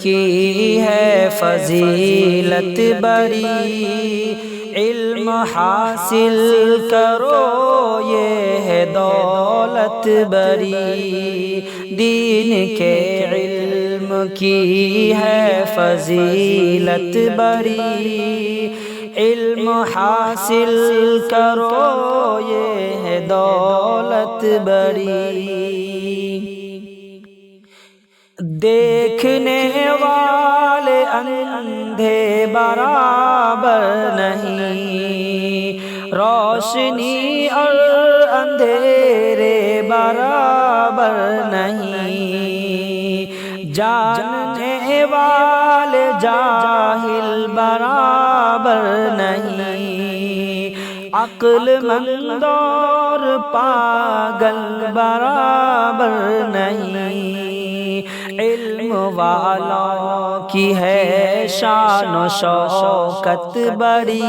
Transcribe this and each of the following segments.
کی ہے فضیلت بڑی، علم حاصل کرو یہ ہے دولت بڑی، دین کے علم کی ہے فضیلت بڑی، علم حاصل کرو یہ ہے دولت بڑی۔ دیکھنے والے اندھے برابر نہیں، روشنی اور اندھیرے برابر نہیں، جاننے والے جاہل برابر نہیں، عقل مند اور پاگل برابر نہیں، علم والوں کی ہے شان و شوکت بڑی،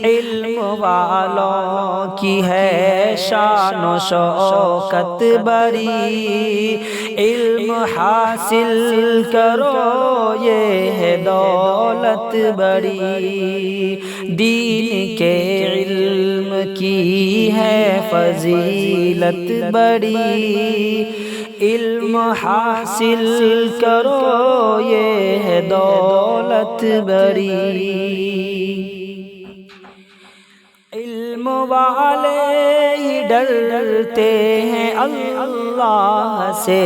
علم والوں کی ہے شان و شوکت بڑی، علم حاصل کرو یہ ہے دولت بڑی، دین کے علم کی ہے فضیلت بڑی، علم حاصل کرو یہ ہے دولت بڑی، علم والے ہی ڈرتے ہیں اللہ سے،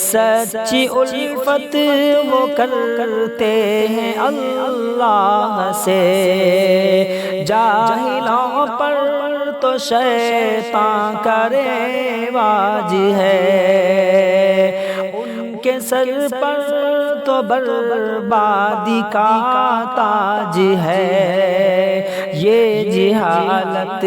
سچی الفت وہ کرتے ہیں اللہ سے، جاہلوں پر تو شیطان کرے واج ہے، ان کے سر پر تو بربادی کا تاج ہے، یہ جہالت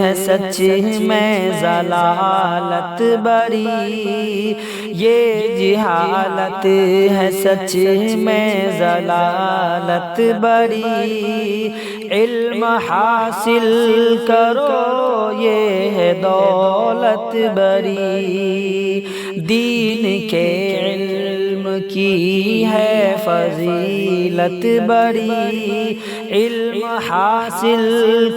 ہے سچ میں ضلالت بڑی، یہ جہالت ہے سچ میں ضلالت بڑی، علم حاصل کرو یہ ہے دولت بڑی، دین کے علم کی ہے فضیلت بڑی، علم حاصل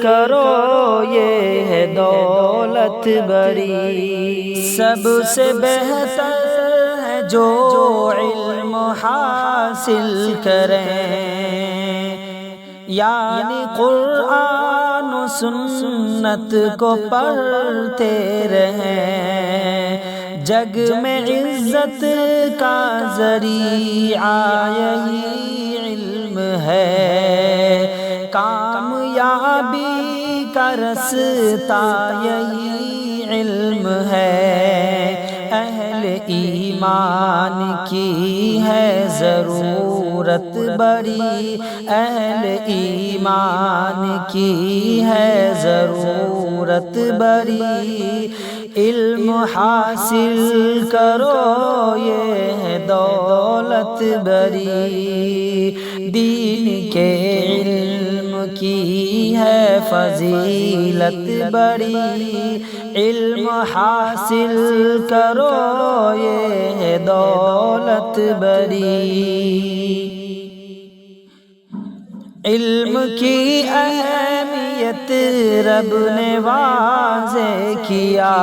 کرو یہ ہے دولت بڑی، سب سے بہتر ہے جو علم حاصل کریں، یعنی قرآن و سنت کو پڑھتے رہیں، جگ میں عزت کا ذریعہ یہی علم ہے، کامیابی کا رستہ یہی علم ہے، اہل ایمان کی ہے ضرورت بڑی، اہل ایمان کی ہے ضرورت بڑی، علم حاصل کرو یہ ہے دولت بڑی، دین کے علم کی ہے فضیلت بڑی، علم حاصل کرو یہ ہے دولت بڑی، علم کی اہمیت رب نے واضح کیا،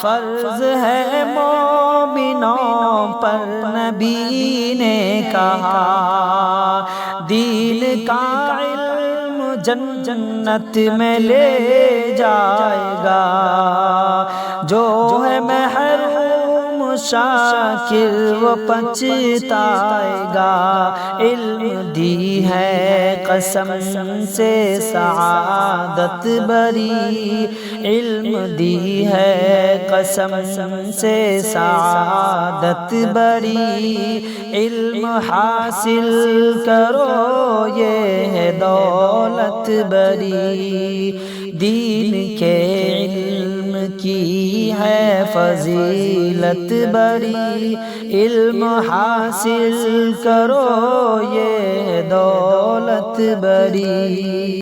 فرض ہے مومنوں پر نبی نے کہا، دین کا علم جنت میں لے جائے گا، جو ہے محروم شاکر وہ پچھتائے گا، علم دی ہے قسم سے سعادت بڑی، علم دی ہے قسم سے سعادت بڑی، علم حاصل کرو یہ ہے دولت بڑی، دین کے علم کی ہے فضیلت بڑی، علم حاصل کرو یہ دولت بڑی۔